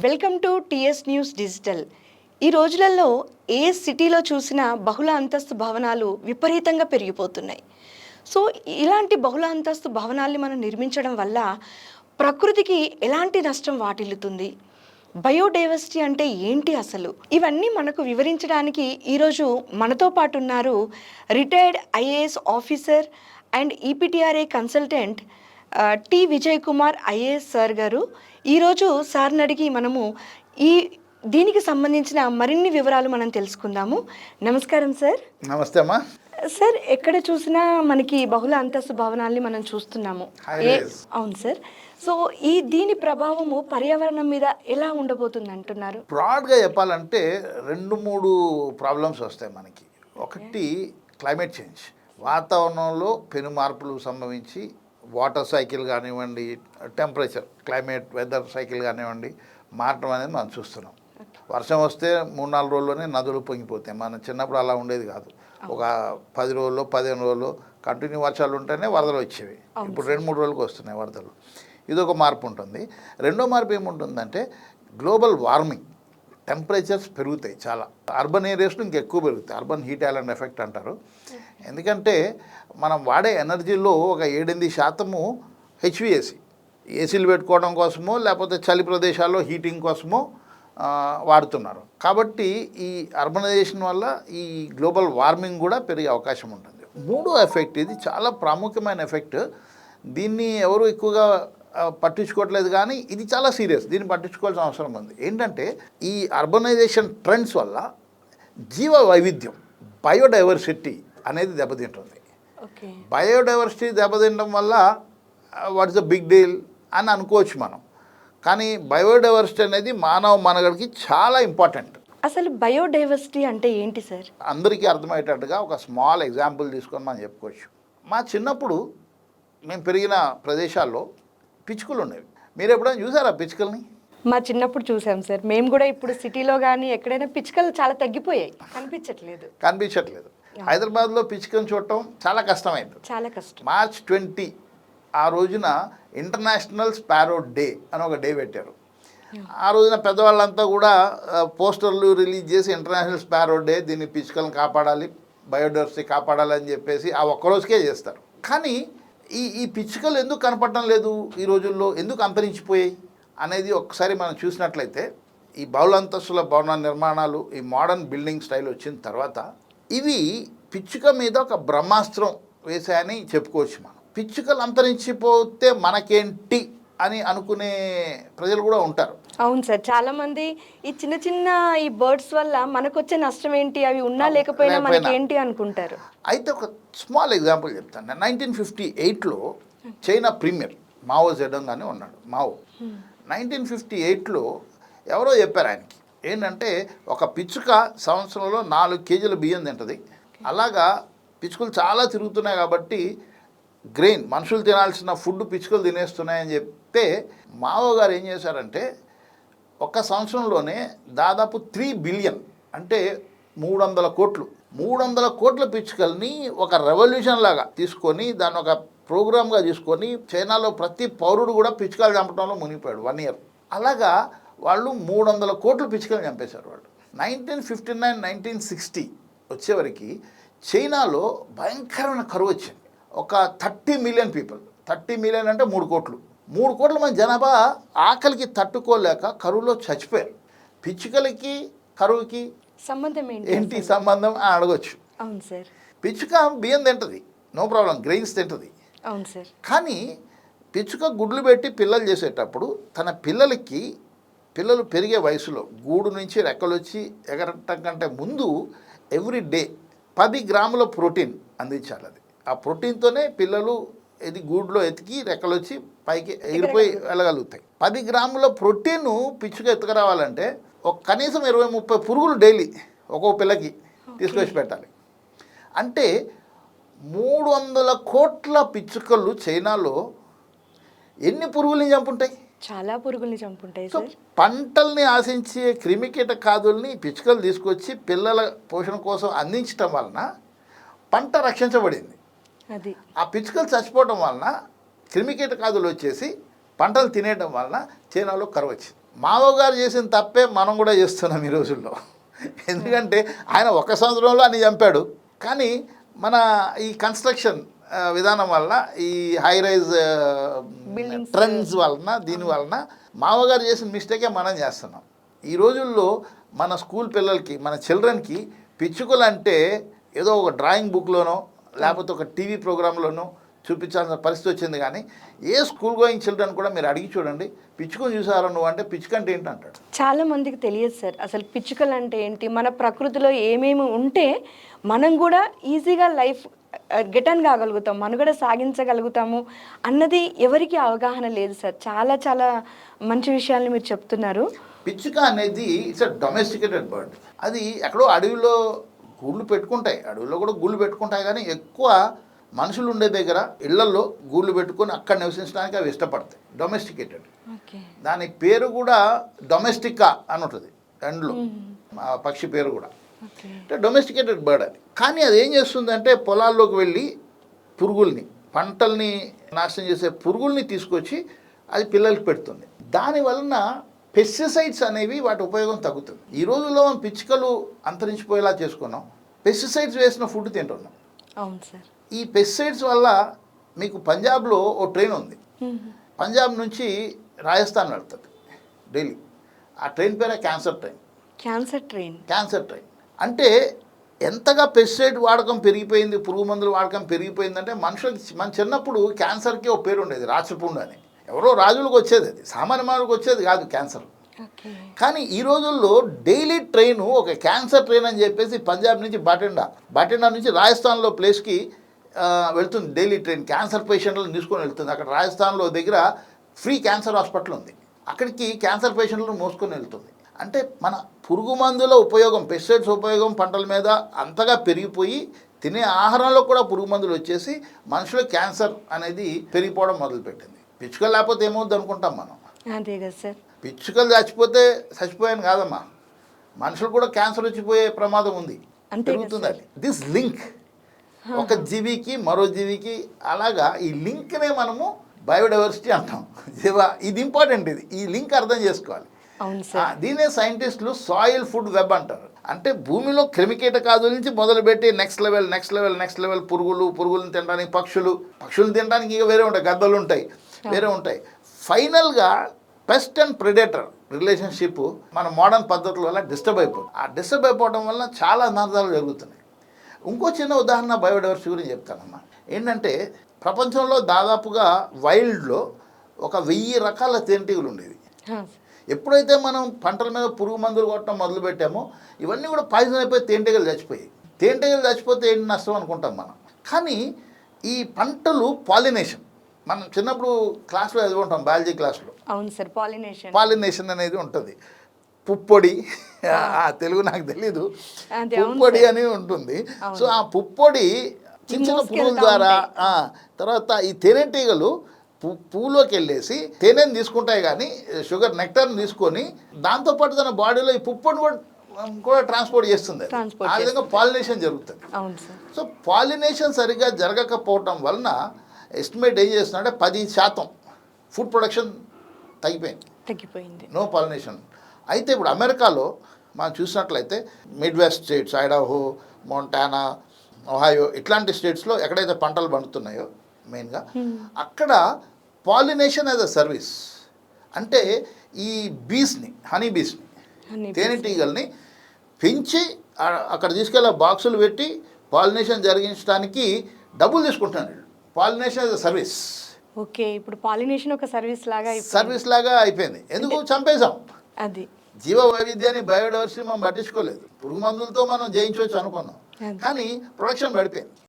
Welcome to TS news digital. ఈ రోజులలో ఏ సిటీలో చూసినా బహుళ అంతస్తు భవనాలు విపరీతంగా పెరిగిపోతున్నాయి. సో ఇలాంటి బహుళ అంతస్తు భవనాల్ని మనం నిర్మించడం వల్ల ప్రకృతికి ఎలాంటి నష్టం వాటిల్లుతుంది, బయోడైవర్సిటీ అంటే ఏంటి అసలు, ఇవన్నీ మనకు వివరించడానికి ఈరోజు మనతో పాటు ఉన్నారు retired IAS officer and EPTRA consultant T Vijay Kumar IAS sir గారు. ఈరోజు సార్ని అడిగి మనము దీనికి సంబంధించిన మరిన్ని వివరాలు మనం తెలుసుకుందాము. నమస్కారం సార్. నమస్తే అమ్మా. సార్, ఎక్కడ చూసినా మనకి బహుళ అంతస్తు భవనాల్ని మనం చూస్తున్నాము. అవును సార్. సో దీని ప్రభావము పర్యావరణం మీద ఎలా ఉండబోతుంది అంటున్నారు? బ్రాడ్గా చెప్పాలంటే 2-3 ప్రాబ్లమ్స్ వస్తాయి మనకి. ఒకటి క్లైమేట్ చేంజ్, వాతావరణంలో పెను మార్పులు సంభవించి వాటర్ సైకిల్ కానివ్వండి, టెంపరేచర్ క్లైమేట్ వెదర్ సైకిల్ కానివ్వండి మారటం అనేది మనం చూస్తున్నాం. వర్షం వస్తే 3-4 రోజుల్లోనే నదులు పొంగిపోతాయి. మన చిన్నప్పుడు అలా ఉండేది కాదు. ఒక 10 రోజుల్లో 15 రోజుల్లో కంటిన్యూ వర్షాలు ఉంటేనే వరదలు వచ్చేవి. ఇప్పుడు 2-3 రోజులకు వస్తున్నాయి వరదలు. ఇదొక మార్పు ఉంటుంది. రెండో మార్పు ఏముంటుందంటే గ్లోబల్ వార్మింగ్, టెంపరేచర్స్ పెరుగుతాయి చాలా. అర్బన్ ఏరియాస్లో ఇంకెక్కువ పెరుగుతాయి. అర్బన్ హీట్ ఐలాండ్ ఎఫెక్ట్ అంటారు. ఎందుకంటే మనం వాడే ఎనర్జీలో ఒక 7-8% హెచ్విఏసి, ఏసీలు పెట్టుకోవడం కోసమో లేకపోతే చలి ప్రదేశాల్లో హీటింగ్ కోసమో వాడుతున్నారు. కాబట్టి ఈ అర్బనైజేషన్ వల్ల ఈ గ్లోబల్ వార్మింగ్ కూడా పెరిగే అవకాశం ఉంటుంది. మూడో ఎఫెక్ట్, ఇది చాలా ప్రాముఖ్యమైన ఎఫెక్ట్. దీన్ని ఎవరు ఎక్కువగా పట్టించుకోవట్లేదు, కానీ ఇది చాలా సీరియస్. దీన్ని పట్టించుకోవాల్సిన అవసరం ఉంది. ఏంటంటే ఈ అర్బనైజేషన్ ట్రెండ్స్ వల్ల జీవ వైవిధ్యం, బయోడైవర్సిటీ అనేది దెబ్బతింటుంది. బయోడైవర్సిటీ దెబ్బతినడం వల్ల what is the big deal అని అనుకోవచ్చు మనం. కానీ బయోడైవర్సిటీ అనేది మానవ మనుగడకి చాలా ఇంపార్టెంట్. అసలు బయోడైవర్సిటీ అంటే ఏంటి సార్? అందరికీ అర్థమయ్యేటట్టుగా ఒక స్మాల్ ఎగ్జాంపుల్ తీసుకొని మనం చెప్పుకోవచ్చు. మా చిన్నప్పుడు మేము పెరిగిన ప్రదేశాల్లో పిచ్చుకలు ఉండేవి. మీరు ఎప్పుడైనా చూసారా పిచ్చుకల్ని? మా చిన్నప్పుడు చూసాం సార్. మేము కూడా ఇప్పుడు సిటీలో కానీ ఎక్కడైనా పిచ్చుకలు చాలా తగ్గిపోయాయి, కనిపించట్లేదు. హైదరాబాద్లో పిచ్చుకలను చూడటం చాలా కష్టమైంది, చాలా కష్టం. March 20 ఆ రోజున ఇంటర్నేషనల్ స్పారో డే అని ఒక డే పెట్టారు. ఆ రోజున పెద్దవాళ్ళంతా కూడా పోస్టర్లు రిలీజ్ చేసి ఇంటర్నేషనల్ స్పారో డే, దీన్ని పిచ్చుకలను కాపాడాలి, బయోడైవర్సిటీ కాపాడాలి అని చెప్పేసి ఆ ఒక్కరోజుకే చేస్తారు. కానీ ఈ పిచ్చుకలు ఎందుకు కనపడటం లేదు ఈ రోజుల్లో, ఎందుకు అంతరించిపోయాయి అనేది ఒకసారి మనం చూసినట్లయితే, ఈ బహుళంతస్తుల భవన నిర్మాణాలు, ఈ మోడర్న్ బిల్డింగ్ స్టైల్ వచ్చిన తర్వాత ఇవి పిచ్చుక మీద ఒక బ్రహ్మాస్త్రం వేసాయని చెప్పుకోవచ్చు మనం. పిచ్చుకలు అంతరించిపోతే మనకేంటి అని అనుకునే ప్రజలు కూడా ఉంటారు. అవును సార్, చాలా మంది ఈ చిన్న చిన్న ఈ బర్డ్స్ వల్ల మనకు వచ్చే నష్టం ఏంటి, అవి ఉన్నా లేకపోయినా మనకి ఏంటి అనుకుంటారు. అయితే ఒక స్మాల్ ఎగ్జాంపుల్ చెప్తాను. 1958లో చైనా ప్రీమియర్ మావో జెడాంగ్ అని ఉన్నాడు. మావో 1958లో ఎవరో చెప్పారు ఆయనకి, ఏంటంటే ఒక పిచ్చుక సంవత్సరంలో 4 కేజీల బియ్యం తింటుంది. అలాగా పిచ్చుకలు చాలా తిరుగుతున్నాయి కాబట్టి గ్రెయిన్, మనుషులు తినాల్సిన ఫుడ్ పిచ్చుకలు తినేస్తున్నాయని చెప్తే మావో గారు ఏం చేశారంటే ఒక సంవత్సరంలోనే దాదాపు 3 బిలియన్ అంటే 300 కోట్ల పిచ్చుకల్ని ఒక రెవల్యూషన్ లాగా తీసుకొని దాన్ని ఒక ప్రోగ్రామ్గా తీసుకొని చైనాలో ప్రతి పౌరుడు కూడా పిచ్చుకలు చంపడంలో మునిగిపోయాడు 1 ఇయర్. అలాగా వాళ్ళు 300 కోట్ల పిచ్చుకలు చంపేశారు వాళ్ళు. 1959, 1960 వచ్చేవరకు చైనాలో భయంకరమైన కరువు వచ్చింది. ఒక 30 మిలియన్ పీపుల్, 30 మిలియన్ అంటే 3 కోట్లు, 3 కోట్ల మంది జనాభా ఆకలికి తట్టుకోలేక కరువులో చచ్చిపోయారు. పిచ్చుకలకి కరువుకి సంబంధం ఏంటి సంబంధం అని అడగొచ్చు. అవును సార్. పిచ్చుక బియ్యం తింటుంది, నో ప్రాబ్లం, గ్రెయిన్స్ తింటుంది. అవును సార్. కానీ పిచ్చుక గుడ్లు పెట్టి పిల్లలు చేసేటప్పుడు తన పిల్లలు పెరిగే వయసులో గూడు నుంచి రెక్కలు వచ్చి ఎగరటం కంటే ముందు ఎవ్రీ డే 10 గ్రాముల ప్రోటీన్ అందించాలి. అది ఆ ప్రోటీన్తోనే పిల్లలు ఇది గూడులో ఎతికి రెక్కలు వచ్చి పైకి ఎగిరిపోయి వెళ్ళగలుగుతాయి. 10 గ్రాముల ప్రోటీన్ పిచ్చుక ఎత్తుకురావాలంటే ఒక కనీసం 20-30 పురుగులు డైలీ ఒక్కో పిల్లకి తీసుకొచ్చి పెట్టాలి. అంటే 300 కోట్ల పిచ్చుకలు చైనాలో ఎన్ని పురుగుల్ని చంపుంటాయి? చాలా పురుగుల్ని చంపుంటాయి. సో పంటల్ని ఆశించే క్రిమికీటకాదుల్ని పిచ్చుకలు తీసుకొచ్చి పిల్లల పోషణ కోసం అందించడం వలన పంట రక్షించబడింది. అది ఆ పిచ్చుకలు చచ్చిపోవడం వలన క్రిమికీటకాదులు వచ్చేసి పంటలు తినేయడం వలన చైనాలో కరువు వచ్చింది. మావగారు చేసిన తప్పే మనం కూడా చేస్తున్నాం ఈ రోజుల్లో. ఎందుకంటే ఆయన ఒక సంవత్సరంలో అన్ని చంపాడు. కానీ మన ఈ కన్స్ట్రక్షన్ విధానం వల్ల, ఈ హై రైజ్ ట్రెండ్స్ వలన, దీని వలన మావగారు చేసిన మిస్టేకే మనం చేస్తున్నాం. ఈ రోజుల్లో మన స్కూల్ పిల్లలకి, మన చిల్డ్రన్కి పిచ్చుకలు అంటే ఏదో ఒక డ్రాయింగ్ బుక్లోనో లేకపోతే ఒక టీవీ ప్రోగ్రాంలోనో చూపించాల్సిన పరిస్థితి వచ్చింది. కానీ ఏ స్కూల్ గోయింగ్ చిల్డ్రన్ కూడా మీరు అడిగి చూడండి, పిచ్చుకను చూసారా నువ్వు అంటే పిచ్చుక అంటే ఏంటి అంటాడు. చాలా మందికి తెలియదు సార్ అసలు పిచ్చుకలు అంటే ఏంటి, మన ప్రకృతిలో ఏమేమి ఉంటే మనం కూడా ఈజీగా లైఫ్ గెటన్ కాగలుగుతాం, మనుగడ సాగించగలుగుతాము అన్నది ఎవరికి అవగాహన లేదు సార్. చాలా చాలా మంచి విషయాల్ని మీరు చెప్తున్నారు. పిచ్చుక అనేది ఇట్స్ అ డొమెస్టికేటెడ్ బర్డ్. అది ఎక్కడో అడవిలో గూళ్ళు పెట్టుకుంటాయి, అడవిలో కూడా గూళ్ళు పెట్టుకుంటాయి. కానీ ఎక్కువ మనుషులు ఉండే దగ్గర ఇళ్లలో గూళ్ళు పెట్టుకొని అక్కడ నివసించడానికి అవి ఇష్టపడతాయి. డొమెస్టికేటెడ్. దాని పేరు కూడా డొమెస్టికా అని ఉంటుంది ఎండ్లో, ఆ పక్షి పేరు కూడా. అంటే డొమెస్టికేటెడ్ బర్డ్ అది. కానీ అది ఏం చేస్తుందంటే పొలాల్లోకి వెళ్ళి పురుగుల్ని, పంటల్ని నాశనం చేసే పురుగుల్ని తీసుకొచ్చి అది పిల్లలకి పెడుతుంది. దానివలన పెస్టిసైడ్స్ అనేవి వాటి ఉపయోగం తగ్గుతుంది. ఈ రోజుల్లో మనం పిచ్చుకలు అంతరించిపోయేలా చేసుకున్నాం, పెస్టిసైడ్స్ వేసిన ఫుడ్ తింటున్నాం. అవును సార్. ఈ పెస్టిసైడ్స్ వల్ల మీకు పంజాబ్లో ఓ ట్రైన్ ఉంది, పంజాబ్ నుంచి రాజస్థాన్ వెళ్తుంది ఢిల్లీ. ఆ ట్రైన్ పేరే క్యాన్సర్ ట్రైన్. క్యాన్సర్ ట్రైన్ అంటే ఎంతగా పెస్టిసైడ్ వాడకం పెరిగిపోయింది, పురుగు మందుల వాడకం పెరిగిపోయిందంటే మనుషులకి, మన చిన్నప్పుడు క్యాన్సర్కి ఒక పేరు ఉండేది రాచపుండు అని. ఎవరో రాజులకు వచ్చేది, అది సామాన్య మానవులకు వచ్చేది కాదు క్యాన్సర్. కానీ ఈ రోజుల్లో డైలీ ట్రైన్ ఒక క్యాన్సర్ ట్రైన్ అని చెప్పేసి పంజాబ్ నుంచి బాటిండా నుంచి రాజస్థాన్లో ప్లేస్కి వెళ్తుంది డైలీ ట్రైన్. క్యాన్సర్ పేషెంట్లను తీసుకొని వెళ్తుంది. అక్కడ రాజస్థాన్లో దగ్గర ఫ్రీ క్యాన్సర్ హాస్పిటల్ ఉంది, అక్కడికి క్యాన్సర్ పేషెంట్లను మోసుకొని వెళ్తుంది. అంటే మన పురుగు మందుల ఉపయోగం, పెస్టిసైడ్స్ ఉపయోగం పంటల మీద అంతగా పెరిగిపోయి తినే ఆహారంలో కూడా పురుగు మందులు వచ్చేసి మనుషుల క్యాన్సర్ అనేది పెరిగిపోవడం మొదలుపెట్టింది. పిచ్చుకలు లేకపోతే ఏమవుద్ది అనుకుంటాం మనం. అదే కదా సార్. పిచ్చుకలు చచ్చిపోయాను కాదమ్మా, మనుషులు కూడా క్యాన్సర్ వచ్చిపోయే ప్రమాదం ఉంది, పెరుగుతుంది. అది దిస్ లింక్, ఒక జీవికి మరో జీవికి, అలాగా ఈ లింక్నే మనము బయోడైవర్సిటీ అంటాం. ఇది ఇంపార్టెంట్. ఈ లింక్ అర్థం చేసుకోవాలి. దీనే సైంటిస్టులు సాయిల్ ఫుడ్ వెబ్ అంటారు. అంటే భూమిలో క్రిమికీటకాదుల నుంచి మొదలుపెట్టి నెక్స్ట్ లెవెల్ పురుగులను తినడానికి పక్షులను తినడానికి ఇంకా వేరే ఉంటాయి, గద్దలు ఉంటాయి, వేరే ఉంటాయి. ఫైనల్గా పెస్ట్ అండ్ ప్రెడేటర్ రిలేషన్షిప్ మన మోడర్న్ పద్ధతుల వల్ల డిస్టర్బ్ అయిపోతుంది. ఆ డిస్టర్బ్ అయిపోవడం వల్ల చాలా అనర్థాలు జరుగుతున్నాయి. ఇంకో చిన్న ఉదాహరణ బయోడైవర్సిటీ గురించి చెప్తానమ్మా. ఏంటంటే ప్రపంచంలో దాదాపుగా వైల్డ్లో ఒక 1000 రకాల తేనెటీగలు ఉండేవి. ఎప్పుడైతే మనం పంటల మీద పురుగు మందులు కొట్టడం మొదలుపెట్టామో ఇవన్నీ కూడా పాయిజన్ అయిపోయి తేనెటీగలు చచ్చిపోయాయి. తేనెటీగలు చచ్చిపోతే ఏంటి నష్టం అనుకుంటాం మనం. కానీ ఈ పంటలు పాలినేషన్, మనం చిన్నప్పుడు క్లాస్లో చదువుకుంటాం, బయాలజీ క్లాస్లో. అవును సార్. పాలినేషన్ అనేది ఉంటుంది. పుప్పొడి, తెలుగు నాకు తెలీదు, పుప్పొడి అని ఉంటుంది. సో ఆ పుప్పొడి చిన్న పురుగుల ద్వారా, తర్వాత ఈ తేనెటీగలు పువ్వులోకి వెళ్ళేసి తేనెని తీసుకుంటాయి. కానీ షుగర్ నెక్టర్ని తీసుకొని దాంతోపాటు తన బాడీలో ఈ పుప్పొడిని కూడా ట్రాన్స్పోర్ట్ చేస్తుంది. ఆ విధంగా పాలినేషన్ జరుగుతుంది. సో పాలినేషన్ సరిగ్గా జరగకపోవటం వలన ఎస్టిమేట్ ఏం చేస్తున్నారంటే 10% ఫుడ్ ప్రొడక్షన్ తగ్గిపోయింది. No pollination. అయితే ఇప్పుడు అమెరికాలో మనం చూసినట్లయితే mid west states, Idaho, Montana, Ohio, ఇట్లాంటి స్టేట్స్లో ఎక్కడైతే పంటలు పండుతున్నాయో మెయిన్గా అక్కడ పాలినేషన్ యాజ్ అ సర్వీస్, అంటే ఈ బీస్ని, హనీ బీస్ని, తేనెటీగల్ని పెంచి అక్కడ తీసుకెళ్ళి బాక్సులు పెట్టి పాలినేషన్ జరిగించడానికి డబ్బులు తీసుకుంటున్నారు. Pollination as a service. Okay, ఇప్పుడు పాలినేషన్ ఒక సర్వీస్ లాగా అయిపోయింది. ఎందుకు చంపేశాం? అది జీవ వైవిధ్యాన్ని, బయోడైవర్సిటీ మనం పట్టించుకోలేదు. పురుగు మందులతో మనం జయించవచ్చు అనుకున్నాం, కానీ ప్రొడక్షన్ పడిపోయింది.